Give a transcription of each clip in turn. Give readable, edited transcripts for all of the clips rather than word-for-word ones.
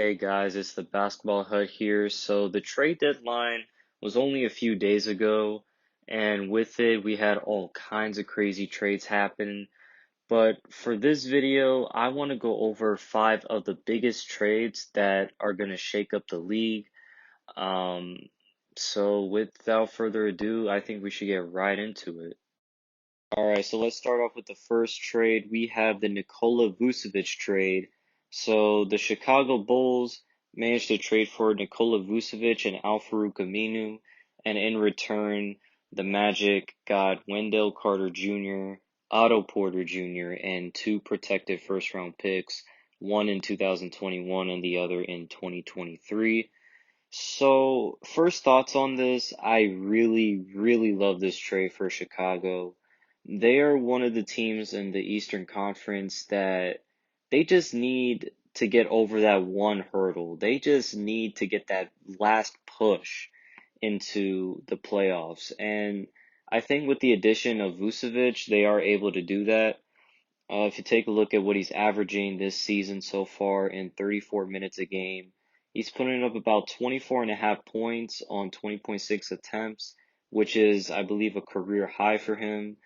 Hey guys, it's the Basketball Hut here. So the trade deadline was only a few days ago, and with it we had all kinds of crazy trades happen. But for this video, I want to go over five of the biggest trades that are going to shake up the league. Um, so without further ado, I think we should get right into it. All right, so let's start off with the first trade. We have the Nikola Vucevic trade. So the Chicago Bulls managed to trade for Nikola Vucevic and Al-Farouq Aminu, and in return, the Magic got Wendell Carter Jr., Otto Porter Jr., and two protected first-round picks, one in 2021 and the other in 2023. So, first thoughts on this, I really love this trade for Chicago. They are one of the teams in the Eastern Conference that they just need to get over that one hurdle. They just need to get that last push into the playoffs. And I think with the addition of Vucevic, they are able to do that. If you take a look at what he's averaging this season so far in 34 minutes a game, he's putting up about 24 and a half points on 20.6 attempts, which is, I believe, a career high for him.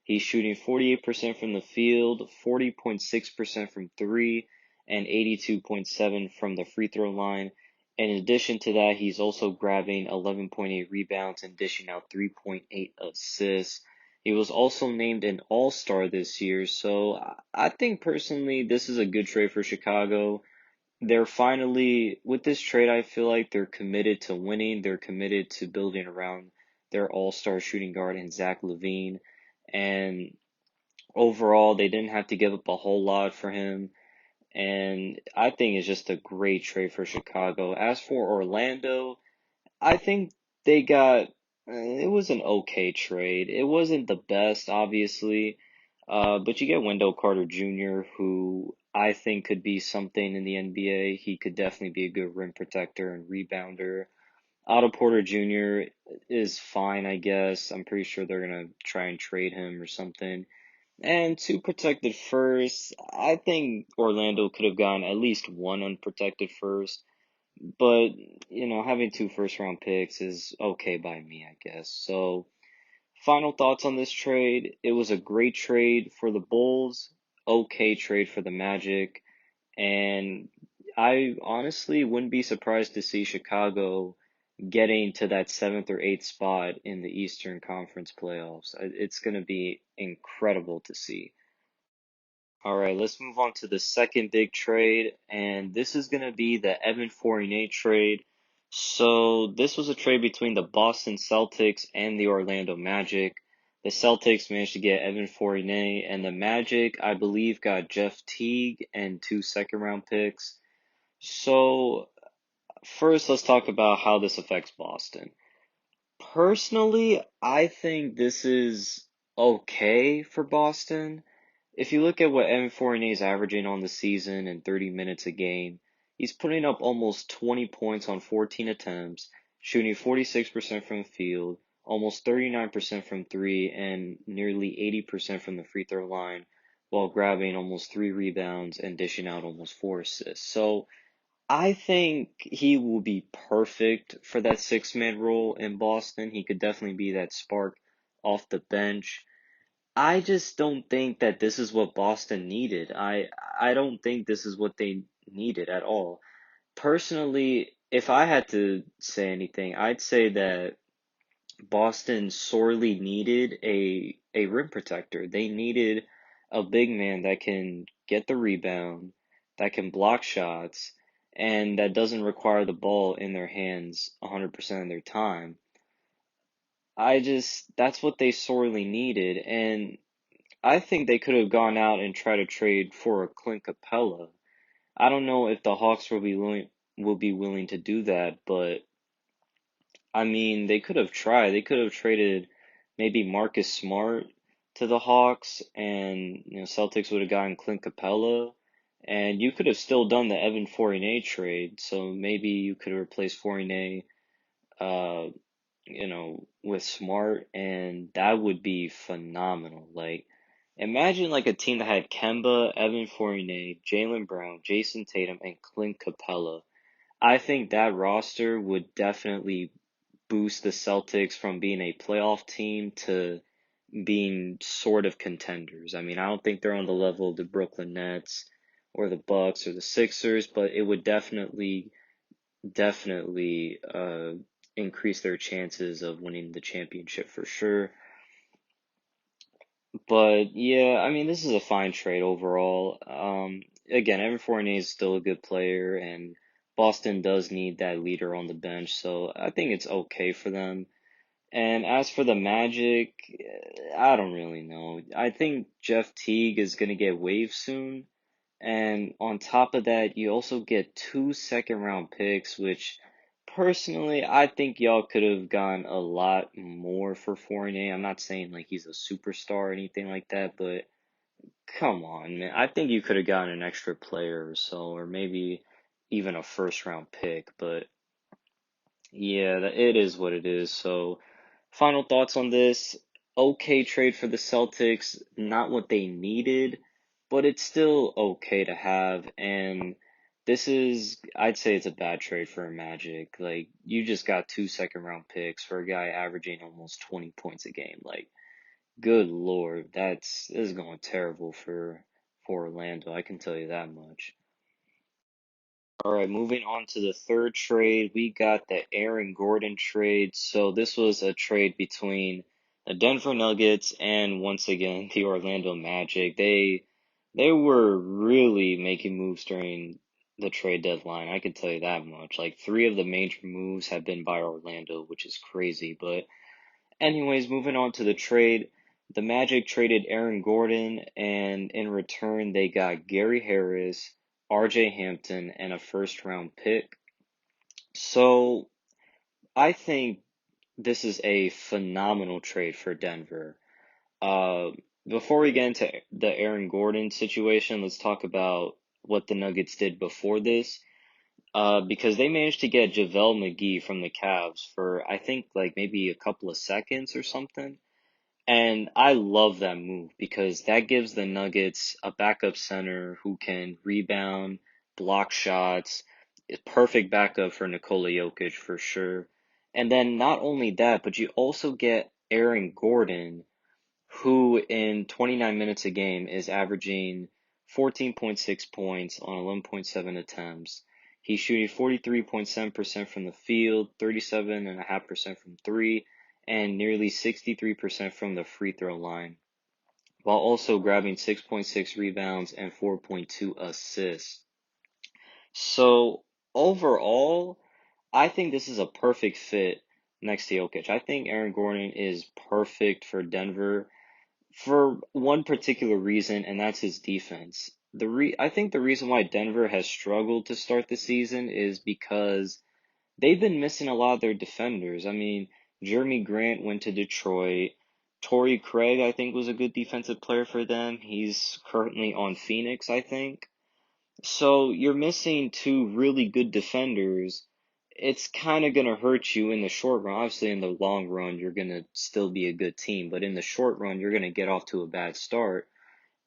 He's shooting 48% from the field, 40.6% from three, and 82.7 from the free throw line. In addition to that, he's also grabbing 11.8 rebounds and dishing out 3.8 assists. He was also named an All-Star this year, so I think personally this is a good trade for Chicago. They're finally, with this trade, I feel like they're committed to winning. They're committed to building around their All-Star shooting guard and Zach LaVine. And overall, they didn't have to give up a whole lot for him. And I think it's just a great trade for Chicago. As for Orlando, I think they got it was an okay trade. It wasn't the best, obviously, but you get Wendell Carter Jr., who I think could be something in the NBA. He could definitely be a good rim protector and rebounder. Otto Porter Jr. is fine, I guess. I'm pretty sure they're gonna try and trade him or something. And two protected first, I think Orlando could have gotten at least one unprotected first. But, having two first round picks is okay by me, I guess. So, final thoughts on this trade. It was a great trade for the Bulls, okay trade for the Magic, and I honestly wouldn't be surprised to see Chicago getting to that seventh or eighth spot in the Eastern Conference playoffs. It's going to be incredible to see. All right, let's move on to the second big trade, and this is going to be the Evan Fournier trade. So, this was a trade between the Boston Celtics and the Orlando Magic. The Celtics managed to get Evan Fournier, and the Magic, I believe, got Jeff Teague and two second round picks. So, first, let's talk about how this affects Boston. Personally, I think this is okay for Boston. If you look at what Evan Fournier is averaging on the season in 30 minutes a game, he's putting up almost 20 points on 14 attempts, shooting 46% from the field, almost 39% from three, and nearly 80% from the free throw line, while grabbing almost three rebounds and dishing out almost four assists. So I think he will be perfect for that six-man role in Boston. He could definitely be that spark off the bench. I just don't think that this is what Boston needed. I don't think this is what they needed at all. Personally, if I had to say anything, I'd say that Boston sorely needed a rim protector. They needed a big man that can get the rebound, that can block shots, and that doesn't require the ball in their hands 100% of their time. That's what they sorely needed, and I think they could have gone out and tried to trade for a Clint Capella. I don't know if the Hawks will be willing to do that, but I mean they could have tried. They could have traded maybe Marcus Smart to the Hawks, and Celtics would have gotten Clint Capella, and you could have still done the Evan Fournier trade. So maybe you could have replaced Fournier, uh, with Smart, and that would be phenomenal. Like, imagine like a team that had Kemba, Evan Fournier, Jaylen Brown, Jason Tatum, and Clint Capella. I think that roster would definitely boost the Celtics from being a playoff team to being sort of contenders. I mean, I don't think they're on the level of the Brooklyn Nets or the Bucks or the Sixers, but it would definitely increase their chances of winning the championship for sure. But yeah, I mean, this is a fine trade overall. Again, Evan Fournier is still a good player, and Boston does need that leader on the bench, so I think it's okay for them. And as for the Magic, I don't really know. I think Jeff Teague is gonna get waived soon. And on top of that, you also get two second round picks, which personally, I think y'all could have gone a lot more for Fournier. I'm not saying like he's a superstar or anything like that, but come on, man. I think you could have gotten an extra player or so, or maybe even a first round pick. But yeah, it is what it is. So, final thoughts on this. Okay trade for the Celtics, not what they needed, but it's still okay to have. And I'd say it's a bad trade for a Magic. Like, you just got two second round picks for a guy averaging almost 20 points a game. Like, good Lord, this is going terrible for Orlando. I can tell you that much. All right, moving on to the third trade, we got the Aaron Gordon trade. So this was a trade between the Denver Nuggets and once again the Orlando Magic. They were really making moves during the trade deadline. I can tell you that much. Like three of the major moves have been by Orlando, which is crazy. But anyways, moving on to the trade, the Magic traded Aaron Gordon, and in return, they got Gary Harris, RJ Hampton, and a first round pick. So I think this is a phenomenal trade for Denver. Uh, Before we get into the Aaron Gordon situation, let's talk about what the Nuggets did before this. Because they managed to get JaVale McGee from the Cavs for I think like maybe a couple of seconds or something. And I love that move because that gives the Nuggets a backup center who can rebound, block shots. It's perfect backup for Nikola Jokic for sure. And then not only that, but you also get Aaron Gordon, who in 29 minutes a game is averaging 14.6 points on 11.7 attempts. He's shooting 43.7% from the field, 37.5% from three, and nearly 63% from the free throw line, while also grabbing 6.6 rebounds and 4.2 assists. So overall, I think this is a perfect fit next to Jokic. I think Aaron Gordon is perfect for Denver for one particular reason, and that's his defense. I think the reason why Denver has struggled to start the season is because they've been missing a lot of their defenders. I mean, Jeremy Grant went to Detroit. Torrey Craig, I think, was a good defensive player for them. He's currently on Phoenix, I think. So you're missing two really good defenders. It's kind of going to hurt you in the short run. Obviously, in the long run, you're going to still be a good team, but in the short run, you're going to get off to a bad start.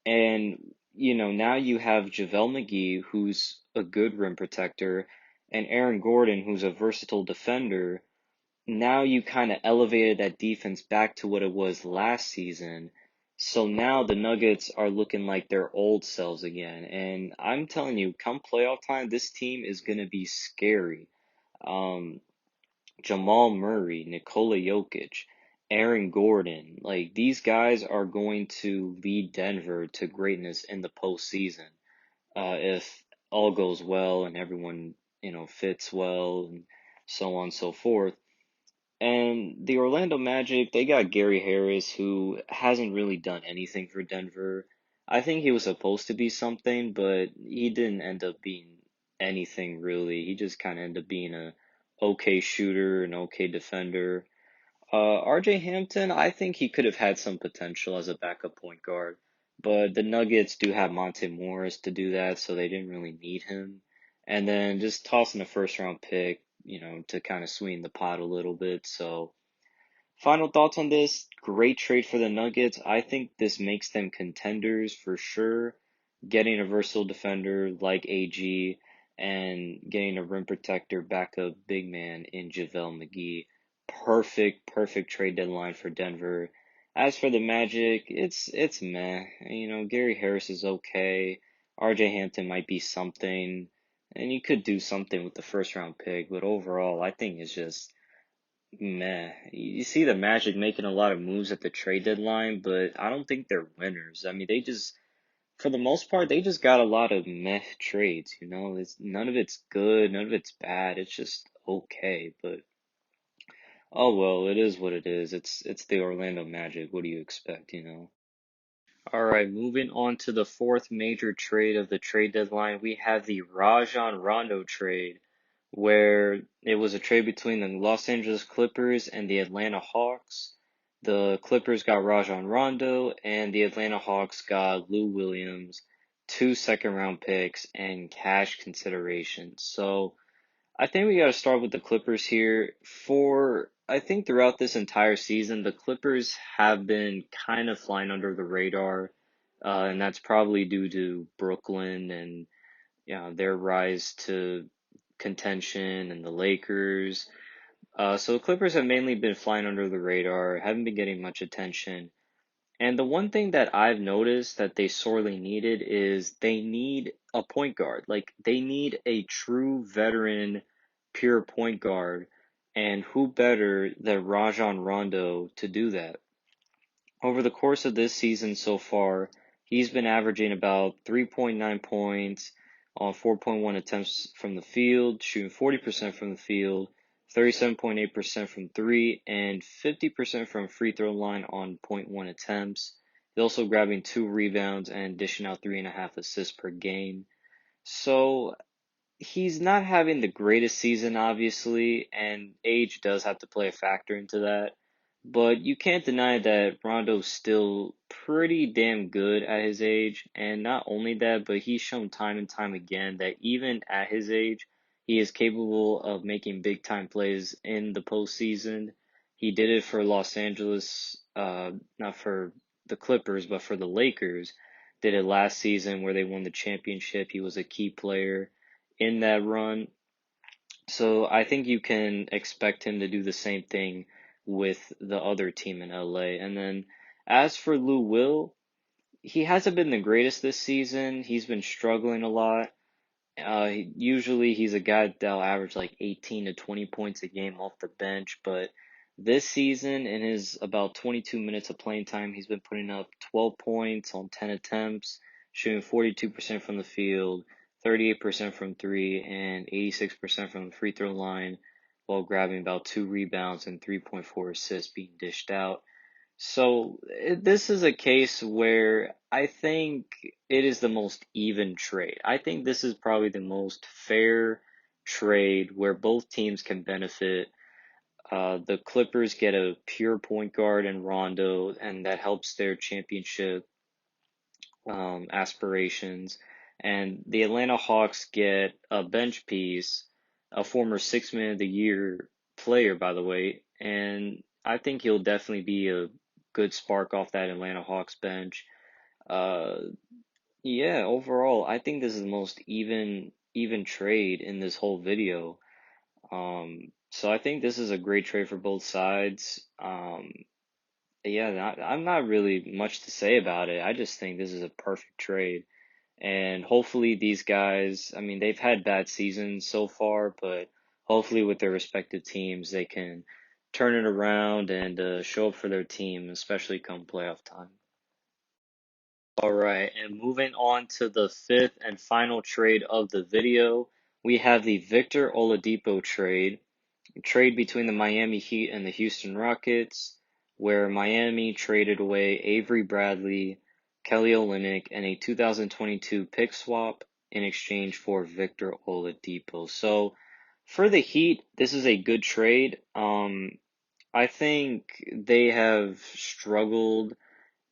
And, now you have JaVale McGee, who's a good rim protector, and Aaron Gordon, who's a versatile defender. Now you kind of elevated that defense back to what it was last season. So now the Nuggets are looking like their old selves again. And I'm telling you, come playoff time, this team is going to be scary. Um, Jamal Murray, Nikola Jokic, Aaron Gordon, like these guys are going to lead Denver to greatness in the postseason. If all goes well and everyone, fits well and so on and so forth. And the Orlando Magic, they got Gary Harris, who hasn't really done anything for Denver. I think he was supposed to be something, but he didn't end up being anything really. He just kind of ended up being a okay shooter, an okay defender. RJ Hampton, I think he could have had some potential as a backup point guard, but the Nuggets do have Monte Morris to do that, so they didn't really need him. And then just tossing a first round pick, to kind of sweeten the pot a little bit. So, final thoughts on this. Great trade for the Nuggets. I think this makes them contenders for sure. Getting a versatile defender like AG. and getting a rim protector backup big man in JaVale McGee. Perfect trade deadline for Denver. As for the Magic, it's meh. You know, Gary Harris is okay. RJ Hampton might be something, and you could do something with the first round pick, but overall, I think it's just meh. You see the Magic making a lot of moves at the trade deadline, but I don't think they're winners. I mean, for the most part, they just got a lot of meh trades, you know? None of it's good, none of it's bad. It's just okay, but oh well, it is what it is. It's the Orlando Magic. What do you expect, you know? All right, moving on to the fourth major trade of the trade deadline, we have the Rajon Rondo trade, where it was a trade between the Los Angeles Clippers and the Atlanta Hawks. The Clippers got Rajon Rondo, and the Atlanta Hawks got Lou Williams, two second round picks, and cash consideration. So, I think we got to start with the Clippers here. I think throughout this entire season, the Clippers have been kind of flying under the radar, and that's probably due to Brooklyn and their rise to contention and the Lakers. So the Clippers have mainly been flying under the radar, haven't been getting much attention. And the one thing that I've noticed that they sorely needed is they need a point guard. Like they need a true veteran, pure point guard. And who better than Rajon Rondo to do that? Over the course of this season so far, he's been averaging about 3.9 points on 4.1 attempts from the field, shooting 40% from the field, 37.8% from three, and 50% from free throw line on point 0.1 attempts. He's also grabbing 2 rebounds and dishing out 3.5 assists per game. So he's not having the greatest season, obviously, and age does have to play a factor into that. But you can't deny that Rondo's still pretty damn good at his age. And not only that, but he's shown time and time again that even at his age, he is capable of making big time plays in the postseason. He did it for Los Angeles, not for the Clippers, but for the Lakers. Did it last season where they won the championship. He was a key player in that run. So I think you can expect him to do the same thing with the other team in LA. And then as for Lou Will, he hasn't been the greatest this season. He's been struggling a lot. Usually he's a guy that'll average like 18 to 20 points a game off the bench, but this season, in his about 22 minutes of playing time, he's been putting up 12 points on 10 attempts, shooting 42% from the field, 38% from three, and 86% from the free throw line, while grabbing about 2 rebounds and 3.4 assists being dished out. So this is a case where I think it is the most even trade. I think this is probably the most fair trade where both teams can benefit. The Clippers get a pure point guard in Rondo, and that helps their championship aspirations. And the Atlanta Hawks get a bench piece, a former Six Man of the Year player, by the way, and I think he'll definitely be a good spark off that Atlanta Hawks bench. Uh, yeah, overall, I think this is the most even trade in this whole video. So I think this is a great trade for both sides. Yeah, I'm not really much to say about it. I just think this is a perfect trade. And hopefully these guys, I mean, they've had bad seasons so far, but hopefully with their respective teams, they can turn it around and show up for their team, especially come playoff time. All right, and moving on to the fifth and final trade of the video, we have the Victor Oladipo trade. Trade between the Miami Heat and the Houston Rockets, where Miami traded away Avery Bradley, Kelly Olynyk, and a 2022 pick swap in exchange for Victor Oladipo. So for the Heat, this is a good trade. I think they have struggled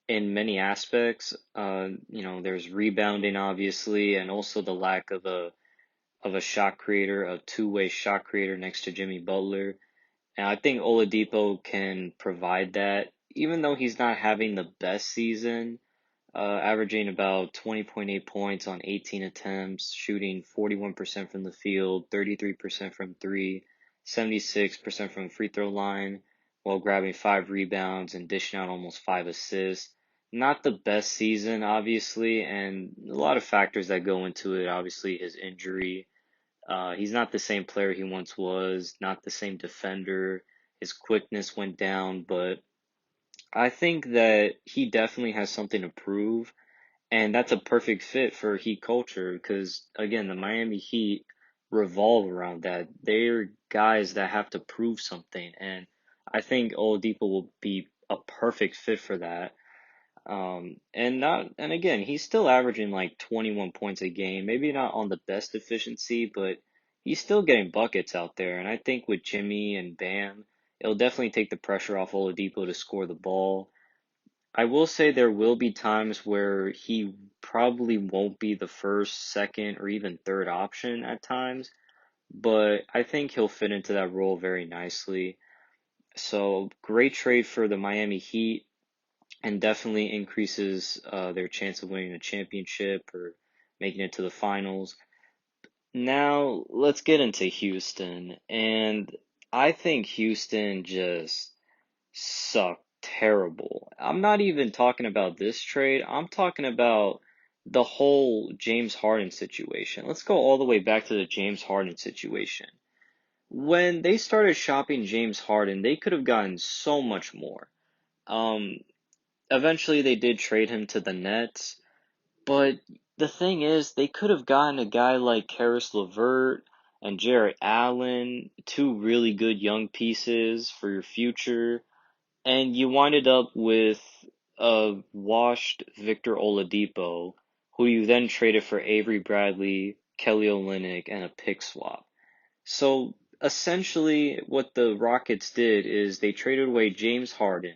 in many aspects. There's rebounding obviously, and also the lack of a shot creator, a two-way shot creator next to Jimmy Butler. And I think Oladipo can provide that, even though he's not having the best season. averaging about 20.8 points on 18 attempts, shooting 41% from the field, 33% from three, 76% from free throw line, while grabbing 5 rebounds and dishing out almost 5 assists. Not the best season, obviously, and a lot of factors that go into it. Obviously, his injury. He's not the same player he once was, not the same defender. His quickness went down, but I think that he definitely has something to prove, and that's a perfect fit for Heat culture because, again, the Miami Heat revolve around that. They're guys that have to prove something, and I think Oladipo will be a perfect fit for that. And again, he's still averaging like 21 points a game, maybe not on the best efficiency, but he's still getting buckets out there. And I think with Jimmy and Bam, it'll definitely take the pressure off Oladipo to score the ball. I will say there will be times where he probably won't be the first, second, or even third option at times, but I think he'll fit into that role very nicely. So great trade for the Miami Heat and definitely increases their chance of winning a championship or making it to the finals. Now, let's get into Houston. And I think Houston just sucked terrible. I'm not even talking about this trade, I'm talking about the whole James Harden situation. Let's go all the way back to the James Harden situation. When they started shopping James Harden, they could have gotten so much more. Um, Eventually, they did trade him to the Nets, but the thing is, they could have gotten a guy like Karis LeVert and Jarrett Allen, two really good young pieces for your future, and you winded up with a washed Victor Oladipo, who you then traded for Avery Bradley, Kelly Olynyk, and a pick swap. So essentially, what the Rockets did is they traded away James Harden,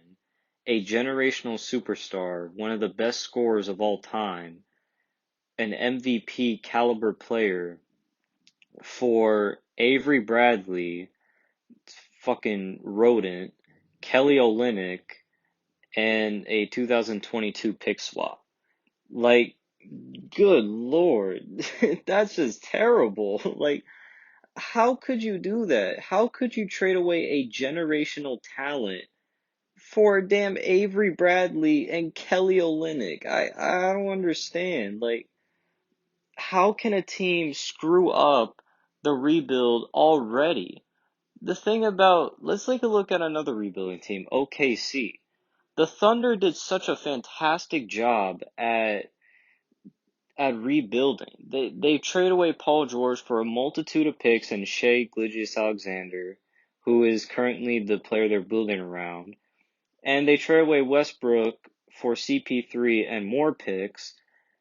a generational superstar, one of the best scorers of all time, an MVP caliber player, for Avery Bradley, fucking rodent, Kelly Olynyk, and a 2022 pick swap. Like, good lord, that's just terrible. Like, how could you do that? How could you trade away a generational talent for damn Avery Bradley and Kelly Olynyk? I don't understand. Like, how can a team screw up the rebuild already? The thing about, let's take a look at another rebuilding team, OKC. The Thunder did such a fantastic job at rebuilding. They trade away Paul George for a multitude of picks and Shea Gilgeous-Alexander, who is currently the player they're building around. And they trade away Westbrook for CP3 and more picks.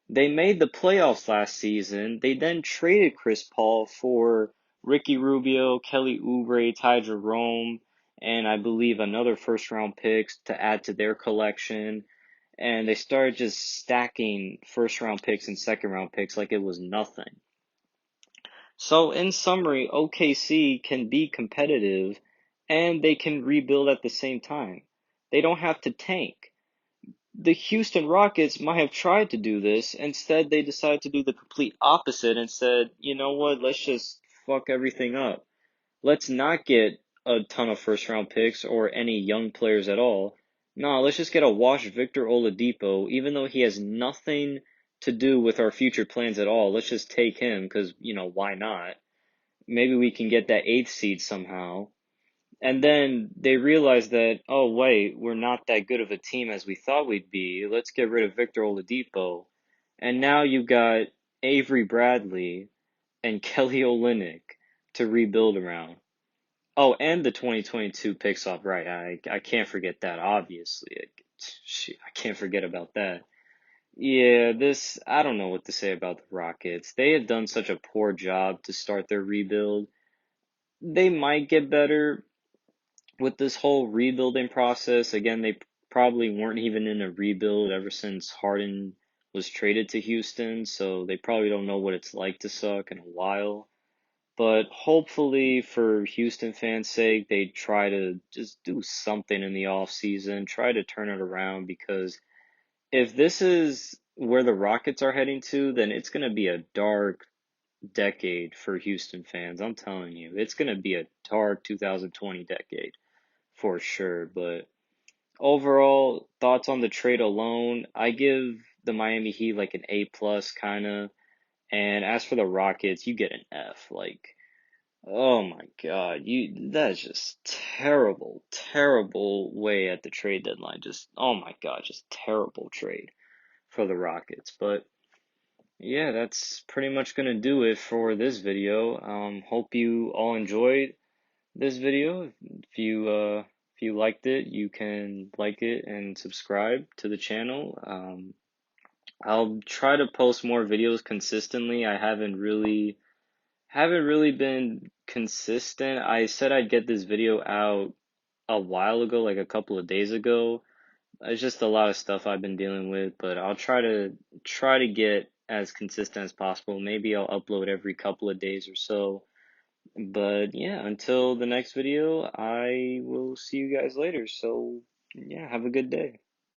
They made the playoffs last season. They then traded Chris Paul for Ricky Rubio, Kelly Oubre, Ty Jerome, and I believe another first round picks to add to their collection. And they started just stacking first round picks and second round picks like it was nothing. So in summary, OKC can be competitive and they can rebuild at the same time. They don't have to tank. The Houston Rockets might have tried to do this. Instead, they decided to do the complete opposite and said, you know what, let's just fuck everything up. Let's not get a ton of first round picks or any young players at all. No, let's just get a washed Victor Oladipo, even though he has nothing to do with our future plans at all. Let's just take him because, why not? Maybe we can get that eighth seed somehow. And then they realized that, oh, wait, we're not that good of a team as we thought we'd be. Let's get rid of Victor Oladipo. And now you've got Avery Bradley and Kelly Olynyk to rebuild around. Oh, and the 2022 picks off, right? I can't forget that, obviously. I can't forget about that. Yeah, I don't know what to say about the Rockets. They have done such a poor job to start their rebuild. They might get better with this whole rebuilding process. Again, they probably weren't even in a rebuild ever since Harden was traded to Houston, so they probably don't know what it's like to suck in a while. But hopefully, for Houston fans' sake, they try to just do something in the off season, try to turn it around because if this is where the Rockets are heading to, then it's gonna be a dark decade for Houston fans. I'm telling you, it's gonna be a dark 2020 decade for sure. But overall, thoughts on the trade alone, I give the Miami Heat like an A plus kind of. And as for the Rockets, you get an F. Like, oh my God, that is just terrible, terrible way at the trade deadline. Just oh my God, just terrible trade for the Rockets. But yeah, that's pretty much gonna do it for this video. Hope you all enjoyed this video. If you liked it, you can like it and subscribe to the channel. I'll try to post more videos consistently. I haven't really been consistent. I said I'd get this video out a while ago, like a couple of days ago. It's just a lot of stuff I've been dealing with, but I'll try to get as consistent as possible. Maybe I'll upload every couple of days or so. But yeah, until the next video, I will see you guys later. So yeah, have a good day.